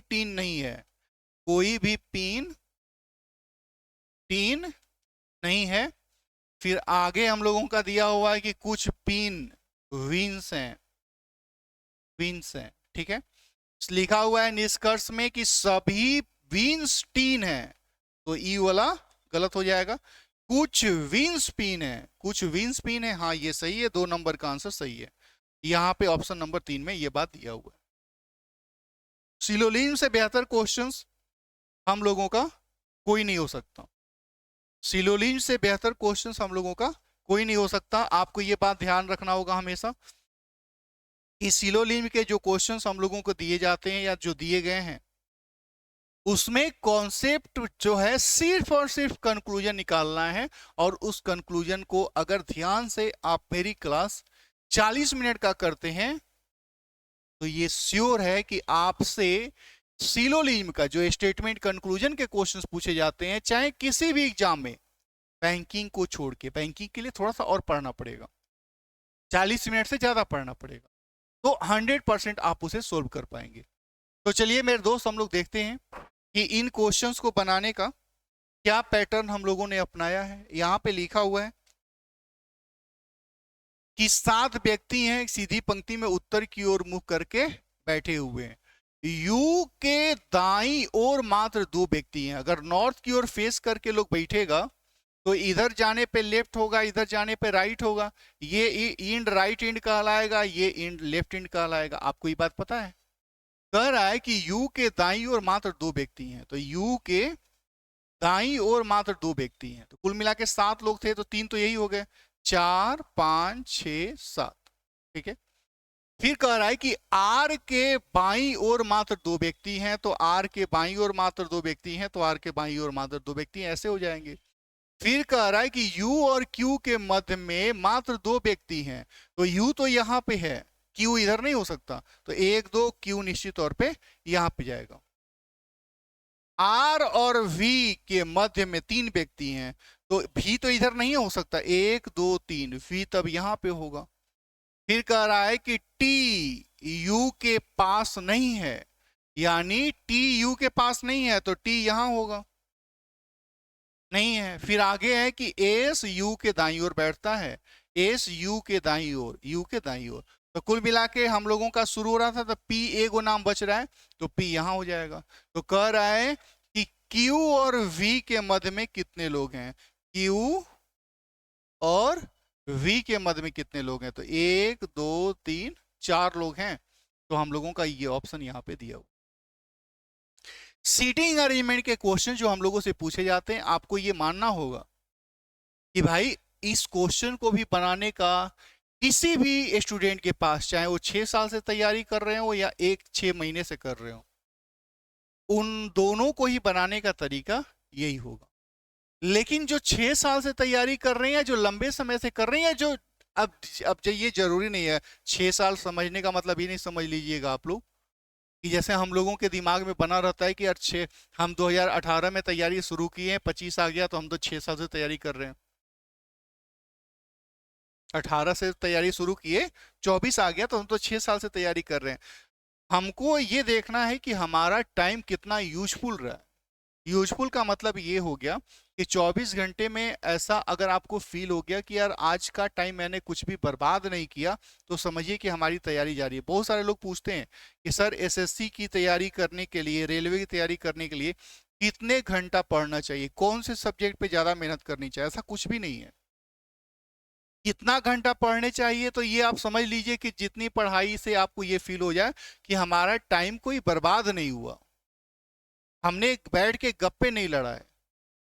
टीन नहीं है, कोई भी पिन टीन नहीं है। फिर आगे हम लोगों का दिया हुआ है कि कुछ पिन विंस हैं, विंस हैं। ठीक है, लिखा हुआ है निष्कर्ष में कि सभी विंस टीन है, तो ई वाला गलत हो जाएगा। कुछ विंस पिन है, कुछ विंस पिन है, हाँ ये सही है, 2 नंबर का आंसर सही है। यहाँ पे ऑप्शन नंबर 3 में ये बात दिया हुआ है। सिलोलिन से बेहतर क्वेश्चंस हम लोगों का कोई नहीं हो सकता, सिलोलिन से बेहतर क्वेश्चंस हम लोगों का कोई नहीं हो सकता। आपको ये बात ध्यान रखना होगा हमेशा कि सिलोलिन के जो क्वेश्चंस हम लोगों को दिए जाते हैं या जो दिए गए हैं, उसमें कॉन्सेप्ट जो है सिर्फ और सिर्फ कंक्लूजन निकालना है, और उस कंक्लूजन को अगर ध्यान से आप मेरी क्लास 40 मिनट का करते हैं, तो ये श्योर है कि आपसे सिलोलिज्म का जो स्टेटमेंट कंक्लूजन के क्वेश्चंस पूछे जाते हैं, चाहे किसी भी एग्जाम में, बैंकिंग को छोड़ के, बैंकिंग के लिए थोड़ा सा और पढ़ना पड़ेगा, 40 मिनट से ज्यादा पढ़ना पड़ेगा, तो 100% आप उसे सोल्व कर पाएंगे। तो चलिए मेरे दोस्त, हम लोग देखते हैं कि इन क्वेश्चंस को बनाने का क्या पैटर्न हम लोगों ने अपनाया है। यहां पे लिखा हुआ है कि 7 व्यक्ति हैं, सीधी पंक्ति में उत्तर की ओर मुख करके बैठे हुए हैं। यू के दाईं ओर मात्र 2 व्यक्ति हैं। अगर नॉर्थ की ओर फेस करके लोग बैठेगा, तो इधर जाने पे लेफ्ट होगा, इधर जाने पे राइट होगा। ये इंड राइट इंड कहलाएगा, ये इंड लेफ्ट इंड कहलाएगा। आपको ये बात पता है? कह रहा है कि यू के दाईं ओर मात्र 2 व्यक्ति हैं, तो यू के दाईं ओर मात्र 2 व्यक्ति हैं, तो कुल मिला के 7 लोग थे, तो 3 तो यही हो गए, 4 5 6 7। ठीक है, फिर कह रहा है कि आर के बाईं ओर मात्र 2 व्यक्ति हैं, तो आर के बाईं ओर मात्र 2 व्यक्ति हैं, तो आर के बाईं ओर मात्र 2 व्यक्ति हैं, ऐसे हो जाएंगे। फिर कह रहा है कि यू और क्यू के मध्य में मात्र 2 व्यक्ति हैं, तो यू तो यहां पे है, क्यू इधर नहीं हो सकता, तो 1 2 क्यू निश्चित तौर पे यहां पे जाएगा। आर और वी के मध्य में 3 व्यक्ति हैं, तो भी तो इधर नहीं हो सकता, 1 2 3, वी तब यहां पे होगा। फिर कह रहा है कि टी यू के पास नहीं है, यानी टी यू के पास नहीं है, तो टी यहां होगा, नहीं है। फिर आगे है कि एस यू के दाईं ओर बैठता है, एस यू के दाईं ओर, यू के दाईं ओर, तो कुल मिला के हम लोगों का शुरू हो रहा था, तो पी ए को नाम बच रहा है, तो पी यहां हो जाएगा। तो कह रहा है कि क्यू और वी के मध्य में कितने लोग हैं, क्यू और वी के मध्य में कितने लोग हैं, तो 1 2 3 4 लोग हैं, तो हम लोगों का ये ऑप्शन यहाँ पे दिया हुआ। सीटिंग अरेंजमेंट के क्वेश्चन जो हम लोगों से पूछे जाते हैं, आपको ये मानना होगा कि भाई इस क्वेश्चन को भी बनाने का किसी भी स्टूडेंट के पास, चाहे वो 6 साल से तैयारी कर रहे हो या 6 महीने से कर रहे हो, उन दोनों को ही बनाने का तरीका यही होगा। लेकिन जो 6 साल से तैयारी कर रहे हैं, जो लंबे समय से कर रहे हैं, जो अब ये जरूरी नहीं है 6 साल समझने का मतलब ये नहीं समझ लीजिएगा आप लोग कि जैसे हम लोगों के दिमाग में बना रहता है कि यार हम 2018 में तैयारी शुरू किए हैं, 25 आ गया तो हम तो 6 साल से तैयारी कर रहे हैं। 18 से तैयारी शुरू किए, 24 आ गया तो हम तो 6 साल से तैयारी कर रहे हैं। हमको ये देखना है कि हमारा टाइम कितना यूजफुल रहा है। यूजफुल का मतलब ये हो गया कि 24 घंटे में ऐसा अगर आपको फील हो गया कि यार आज का टाइम मैंने कुछ भी बर्बाद नहीं किया, तो समझिए कि हमारी तैयारी जारी है। बहुत सारे लोग पूछते हैं कि सर एसएससी की तैयारी करने के लिए, रेलवे की तैयारी करने के लिए कितने घंटा पढ़ना चाहिए, कौन से सब्जेक्ट पे ज़्यादा मेहनत करनी चाहिए? ऐसा कुछ भी नहीं है। इतना घंटा पढ़ने चाहिए, तो ये आप समझ लीजिए कि जितनी पढ़ाई से आपको ये फील हो जाए कि हमारा टाइम कोई बर्बाद नहीं हुआ, हमने बैठ के गप्पे नहीं लड़ाए,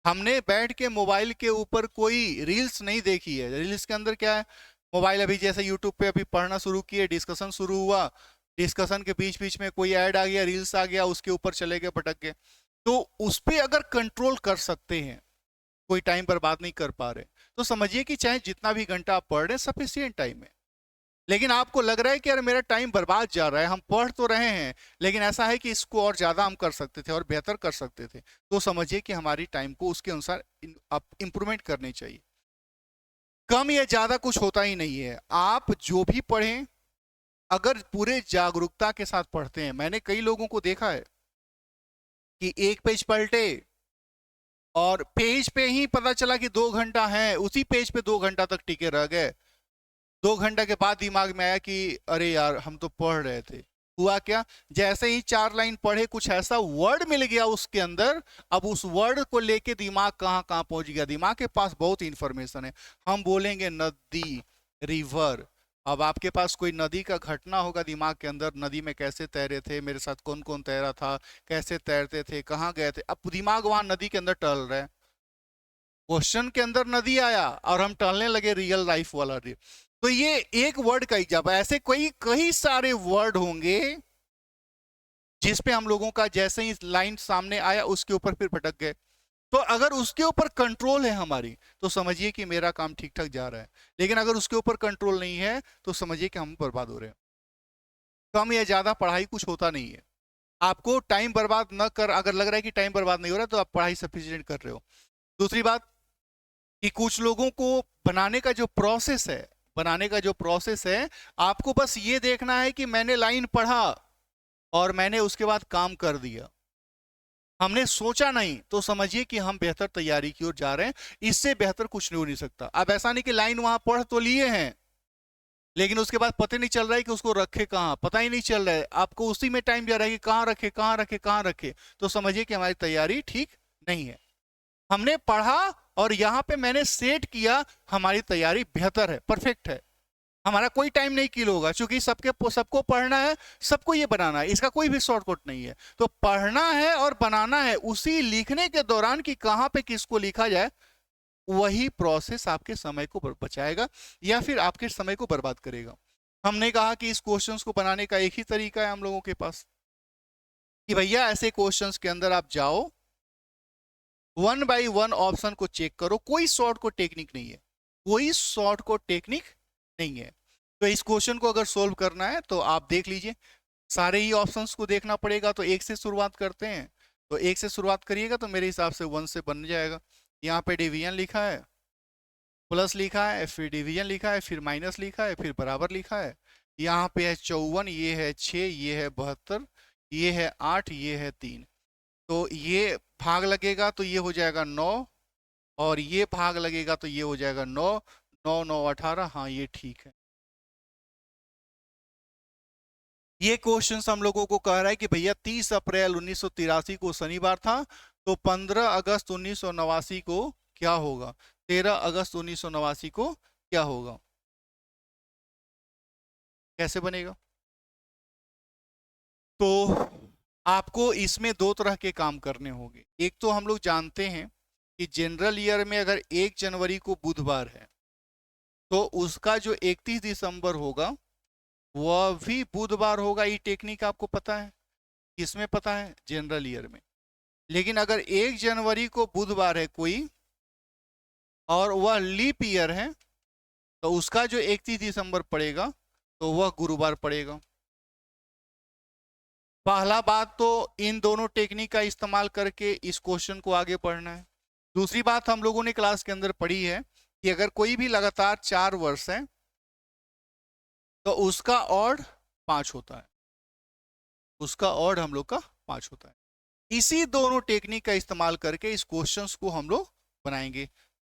हमने बैठ के मोबाइल के ऊपर कोई रील्स नहीं देखी है। रील्स के अंदर क्या है, मोबाइल अभी जैसे यूट्यूब पे अभी पढ़ना शुरू किए, डिस्कशन शुरू हुआ, डिस्कशन के बीच बीच में कोई ऐड आ गया, रील्स आ गया, उसके ऊपर चले गए, पटक गए। तो उस पर अगर कंट्रोल कर सकते हैं, कोई टाइम बर्बाद नहीं कर पा रहे, तो समझिए कि चाहे जितना भी घंटा आप पढ़ रहे हैं सफिशियंट टाइम है। लेकिन आपको लग रहा है कि यार मेरा टाइम बर्बाद जा रहा है, हम पढ़ तो रहे हैं लेकिन ऐसा है कि इसको और ज्यादा हम कर सकते थे और बेहतर कर सकते थे, तो समझिए कि हमारी टाइम को उसके अनुसार आप इंप्रूवमेंट करनी चाहिए। कम या ज्यादा कुछ होता ही नहीं है, आप जो भी पढ़ें अगर पूरे जागरूकता के साथ पढ़ते हैं। मैंने कई लोगों को देखा है कि एक पेज पलटे और पेज पे ही पता चला कि 2 घंटा है, उसी पेज पे 2 घंटा तक टिके रह गए। 2 घंटा के बाद दिमाग में आया कि अरे यार हम तो पढ़ रहे थे। हुआ क्या, जैसे ही 4 लाइन पढ़े कुछ ऐसा वर्ड मिल गया उसके अंदर, अब उस वर्ड को लेके दिमाग कहाँ कहाँ पहुंच गया। दिमाग के पास बहुत इंफॉर्मेशन है। हम बोलेंगे नदी, रिवर, अब आपके पास कोई नदी का घटना होगा दिमाग के अंदर, नदी में कैसे तैरे थे, मेरे साथ कौन कौन तैरा था, कैसे तैरते थे, कहाँ गए थे, अब दिमाग वहां नदी के अंदर टहल रहा है। क्वेश्चन के अंदर नदी आया और हम टहलने लगे रियल लाइफ वाला। तो ये एक वर्ड का एग्जाम्पल, ऐसे कई कई सारे वर्ड होंगे जिस पे हम लोगों का जैसे ही लाइन सामने आया उसके ऊपर फिर भटक गए। तो अगर उसके ऊपर कंट्रोल है हमारी, तो समझिए कि मेरा काम ठीक ठाक जा रहा है। लेकिन अगर उसके ऊपर कंट्रोल नहीं है तो समझिए कि हम बर्बाद हो रहे हैं। कम या ज्यादा पढ़ाई कुछ होता नहीं है। आपको टाइम बर्बाद न कर, अगर लग रहा है कि टाइम बर्बाद नहीं हो रहा तो आप पढ़ाई सफिशिएंट कर रहे हो। दूसरी बात कि कुछ लोगों को बनाने का जो प्रोसेस है, बनाने का जो प्रोसेस है, आपको बस ये देखना है कि मैंने लाइन पढ़ा और मैंने उसके बाद काम कर दिया, हमने सोचा नहीं, तो समझिए कि हम बेहतर तैयारी की ओर जा रहे हैं। इससे बेहतर कुछ नहीं हो नहीं सकता। अब ऐसा नहीं कि लाइन वहां पढ़ तो लिए हैं लेकिन उसके बाद पता नहीं चल रहा है कि उसको रखे कहाँ, पता ही नहीं चल रहा है, आपको उसी में टाइम जा रहा है कि कहाँ रखे कहाँ रखे कहाँ रखे, तो समझिए कि हमारी तैयारी ठीक नहीं है। हमने पढ़ा और यहां पे मैंने सेट किया, हमारी तैयारी बेहतर है, परफेक्ट है। हमारा कोई टाइम नहीं किल होगा क्योंकि सबके सबको पढ़ना है, सबको ये बनाना है, इसका कोई भी शॉर्टकट नहीं है। तो पढ़ना है और बनाना है, उसी लिखने के दौरान कि कहां पे किसको लिखा जाए, वही प्रोसेस आपके समय को बचाएगा या फिर आपके समय को बर्बाद करेगा। हमने कहा कि इस क्वेश्चंस को बनाने का एक ही तरीका है हम लोगों के पास कि भैया ऐसे क्वेश्चंस के अंदर आप जाओ, वन बाई वन ऑप्शन को चेक करो, कोई शॉर्ट को टेक्निक नहीं है, कोई शॉर्ट को टेक्निक नहीं है। तो इस क्वेश्चन को अगर सोल्व करना है तो आप देख लीजिए, सारे ही ऑप्शंस को देखना पड़ेगा। तो एक से शुरुआत करते हैं, तो एक से शुरुआत करिएगा तो मेरे हिसाब से 1 से बन जाएगा। यहाँ पे डिवीजन लिखा है, प्लस लिखा है, फिर डिवीजन लिखा है, फिर माइनस लिखा है, फिर बराबर लिखा है। यहाँ पे है 54, ये है 6, ये है 72, ये है 8, ये है 3। तो ये भाग लगेगा तो ये हो जाएगा 9, और ये भाग लगेगा तो ये हो जाएगा 9, 9 9 18, हाँ ये ठीक है। ये क्वेश्चन हम लोगों को कह रहा है कि भैया 30 अप्रैल 1983 को शनिवार था, तो 15 अगस्त 1989 को क्या होगा, 13 अगस्त 1989 को क्या होगा, कैसे बनेगा। तो आपको इसमें दो तरह के काम करने होंगे। एक तो हम लोग जानते हैं कि जनरल ईयर में अगर 1 जनवरी को बुधवार है तो उसका जो 31 दिसंबर होगा वह भी बुधवार होगा। ये टेक्निक आपको पता है, किसमें पता है, जनरल ईयर में। लेकिन अगर 1 जनवरी को बुधवार है कोई और वह लीप ईयर है तो उसका जो 31 दिसंबर पड़ेगा तो वह गुरुवार पड़ेगा। पहला बात तो इन दोनों टेक्निक का इस्तेमाल करके इस क्वेश्चन को आगे पढ़ना है। दूसरी बात हम लोगों ने क्लास के अंदर पढ़ी है कि अगर कोई भी लगातार 4 वर्ष है तो उसका ऑड 5 होता है, उसका ऑड हम लोग का 5 होता है। इसी दोनों टेक्निक का इस्तेमाल करके इस क्वेश्चंस को हम लोग बनाएंगे।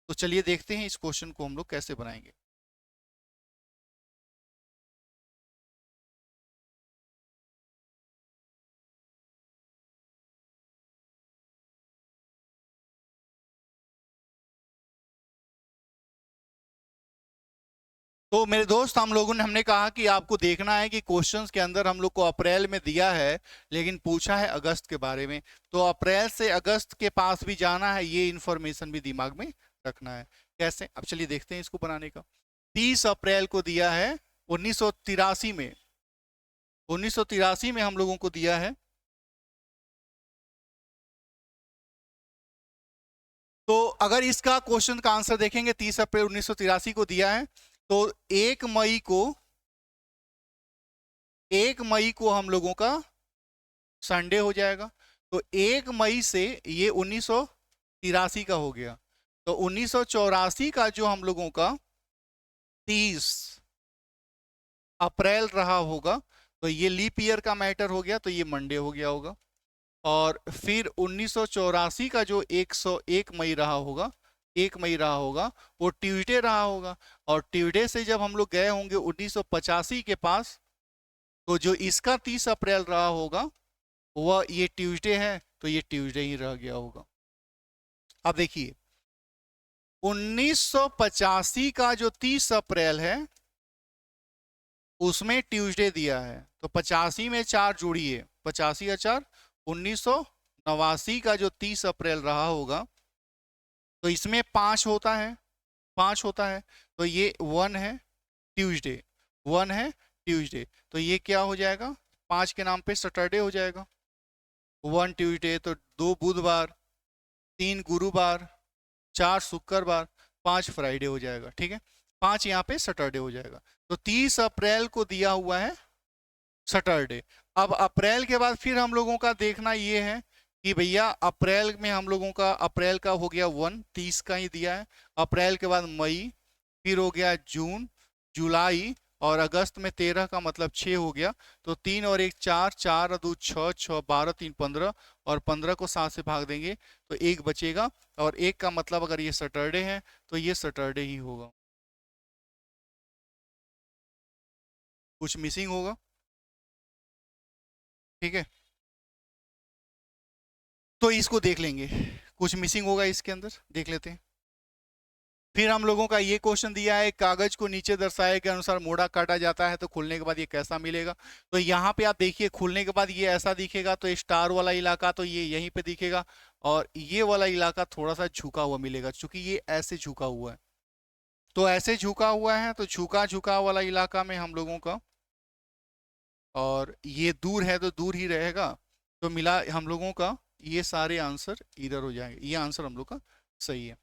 तो चलिए देखते हैं इस क्वेश्चन को हम लोग कैसे बनाएंगे। तो मेरे दोस्त, हमने कहा कि आपको देखना है कि क्वेश्चंस के अंदर हम लोग को अप्रैल में दिया है लेकिन पूछा है अगस्त के बारे में, तो अप्रैल से अगस्त के पास भी जाना है, ये इंफॉर्मेशन भी दिमाग में रखना है। कैसे? अब चलिए देखते हैं इसको बनाने का। 30 अप्रैल को दिया है 1983 में, 1983 में हम लोगों को दिया है। तो अगर इसका क्वेश्चन का आंसर देखेंगे, 30 अप्रैल 1983 को दिया है, तो 1 मई को हम लोगों का संडे हो जाएगा। तो 1 मई से ये 1983 का हो गया। तो 1984 का जो हम लोगों का 30 अप्रैल रहा होगा, तो ये लीप ईयर का मैटर हो गया, तो ये मंडे हो गया होगा। और फिर 1984 का जो 101 मई रहा होगा, 1 मई रहा होगा, वो ट्यूसडे रहा होगा। और ट्यूसडे से जब हम लोग गए होंगे 1985 के पास, तो जो इसका 30 अप्रैल रहा होगा वह ये ट्यूसडे है, तो ये ट्यूसडे ही रह गया होगा। अब देखिए 1985 का जो 30 अप्रैल है उसमें ट्यूसडे दिया है, तो 85 में 4 जोड़िए, 85 या 4, 1989 का जो 30 अप्रैल रहा होगा, तो इसमें 5 होता है, 5 होता है, तो ये 1 है ट्यूसडे, 1 है ट्यूसडे, तो ये क्या हो जाएगा? 5 के नाम पे सैटरडे हो जाएगा। 1 ट्यूसडे, तो 2 बुधवार, 3 गुरुवार, 4 शुक्रवार, 5 फ्राइडे हो जाएगा। ठीक है, 5 यहाँ पे सैटरडे हो जाएगा। तो 30 अप्रैल को दिया हुआ है सैटरडे। अब अप्रैल के बाद फिर हम लोगों का देखना ये है कि भैया अप्रैल में हम लोगों का, अप्रैल का हो गया 1, 30 का ही दिया है। अप्रैल के बाद मई, फिर हो गया जून, जुलाई, और अगस्त में 13 का मतलब 6 हो गया। तो 3 और 1 4, 4 और 2 6, 6 12, 3 15, और 15 को 7 से भाग देंगे तो 1 बचेगा। और 1 का मतलब अगर ये सैटरडे है तो ये सैटरडे ही होगा, कुछ मिसिंग होगा। ठीक है, तो इसको देख लेंगे, कुछ मिसिंग होगा इसके अंदर, देख लेते हैं। फिर हम लोगों का ये क्वेश्चन दिया है, कागज को नीचे दर्शाए के अनुसार मोड़ा काटा जाता है तो खुलने के बाद ये कैसा मिलेगा। तो यहाँ पे आप देखिए, खुलने के बाद ये ऐसा दिखेगा, तो स्टार वाला इलाका तो ये यहीं पे दिखेगा, और ये वाला इलाका थोड़ा सा झुका हुआ मिलेगा, क्योंकि ये ऐसे झुका हुआ है। तो ऐसे झुका हुआ है, तो झुका झुका वाला इलाका में हम लोगों का, और ये दूर है तो दूर ही रहेगा, तो मिला हम लोगों का ये सारे आंसर इधर हो जाएंगे। ये आंसर हम लोग का सही है।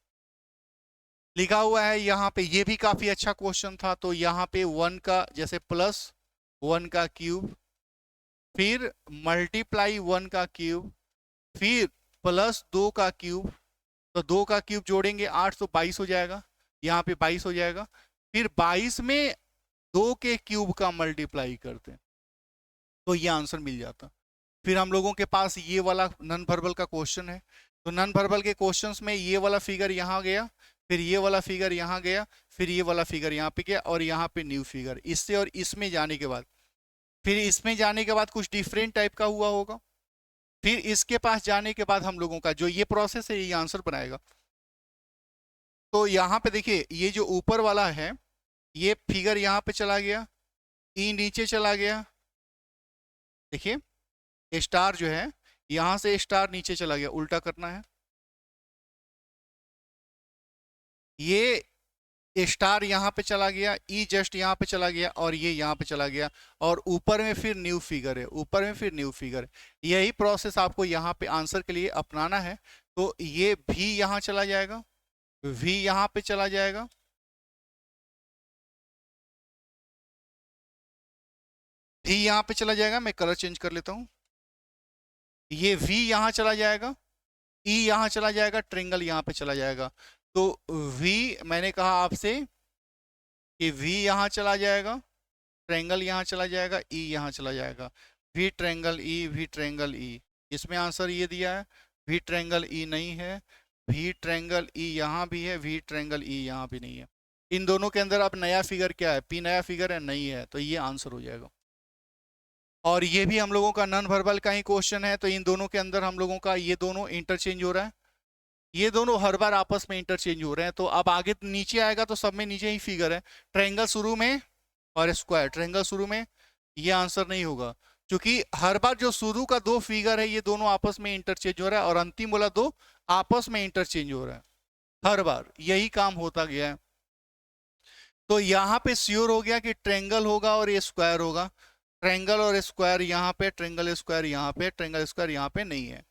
लिखा हुआ है यहाँ पे, ये भी काफी अच्छा क्वेश्चन था। तो यहाँ पे 1 का जैसे प्लस 1 का क्यूब, फिर मल्टीप्लाई 1 का क्यूब, फिर प्लस 2 का क्यूब, तो 2 का क्यूब जोड़ेंगे 8, तो 22 हो जाएगा, यहाँ पे 22 हो जाएगा। फिर 22 में 2 के क्यूब का मल्टीप्लाई करते हैं तो ये आंसर मिल जाता। फिर हम लोगों के पास ये वाला नन वर्बल का क्वेश्चन है, तो नन वर्बल के क्वेश्चंस में ये वाला फिगर यहाँ गया, फिर ये वाला फिगर यहाँ गया, फिर ये वाला फिगर यहाँ पे गया, और यहाँ पे न्यू फिगर। इससे और इसमें जाने के बाद, फिर इसमें जाने के बाद कुछ डिफरेंट टाइप का हुआ होगा, फिर इसके पास जाने के बाद हम लोगों का जो ये प्रोसेस है ये आंसर बनाएगा। तो यहाँ पे देखिए, ये जो ऊपर वाला है ये फिगर यहाँ पे चला गया, ई नीचे चला गया, देखिए स्टार जो है यहां से स्टार नीचे चला गया, उल्टा करना है, ये स्टार यहाँ पे चला गया, ई जस्ट यहाँ पे चला गया, और ये यहाँ पे चला गया, और ऊपर में फिर न्यू फिगर है, ऊपर में फिर न्यू फिगर है। यही प्रोसेस आपको यहाँ पे आंसर के लिए अपनाना है। तो ये भी यहाँ चला जाएगा, भी यहाँ पे चला जाएगा, भी यहाँ पे चला जाएगा, मैं कलर चेंज कर लेता हूँ, ये v यहाँ चला जाएगा, ई यहाँ चला जाएगा, ट्रिंगल यहाँ पे चला जाएगा। तो v, मैंने कहा आपसे कि v यहाँ चला जाएगा, ट्रायंगल यहाँ चला जाएगा, ई यहाँ चला जाएगा, V triangle E, V triangle E. इसमें आंसर ये दिया है, वी ट्रायंगल ई नहीं है, वी ट्रायंगल ई यहाँ भी है, वी ट्रायंगल ई यहाँ भी नहीं है। इन दोनों के अंदर अब नया फिगर क्या है, पी नया फिगर है, नहीं है, तो ये आंसर हो जाएगा। और ये भी हम लोगों का नॉन वर्बल का ही क्वेश्चन है, तो इन दोनों के अंदर हम लोगों का ये दोनों इंटरचेंज हो रहा है, ये दोनों हर बार आपस में इंटरचेंज हो रहे हैं। तो अब आगे नीचे आएगा तो सब में नीचे ही फिगर है, ट्रायंगल शुरू में और स्क्वायर, ट्रायंगल शुरू में, ये आंसर नहीं होगा, क्योंकि हर बार जो शुरू का दो फिगर है ये दोनों आपस में इंटरचेंज हो रहा है और अंतिम वाला दो आपस में इंटरचेंज हो रहा है, हर बार यही काम होता गया है। तो यहाँ पे श्योर हो गया कि ट्रायंगल होगा और ये स्क्वायर होगा, ट्रायंगल और स्क्वायर यहाँ पे, ट्रायंगल स्क्वायर यहाँ पे, ट्रायंगल स्क्वायर यहाँ पे नहीं है।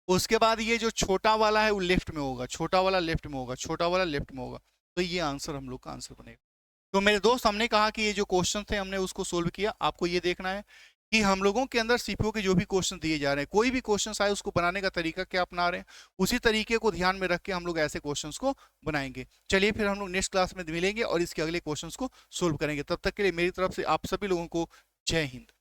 उसके बाद ये जो छोटा वाला है वो लेफ्ट में होगा, छोटा वाला लेफ्ट में होगा, छोटा वाला लेफ्ट में होगा। तो ये आंसर हम लोग का आंसर बनेगा। तो मेरे दोस्त, हमने कहा कि ये जो क्वेश्चन थे हमने उसको सोल्व किया। आपको ये देखना है कि हम लोगों के अंदर सीपीओ के जो भी क्वेश्चन दिए जा रहे हैं, कोई भी क्वेश्चन आए उसको बनाने का तरीका क्या अपना रहे हैं, उसी तरीके को ध्यान में रख के हम लोग ऐसे क्वेश्चंस को बनाएंगे। चलिए फिर हम लोग नेक्स्ट क्लास में मिलेंगे और इसके अगले क्वेश्चंस को सोल्व करेंगे। तब तक के लिए मेरी तरफ से आप सभी लोगों को जय हिंद।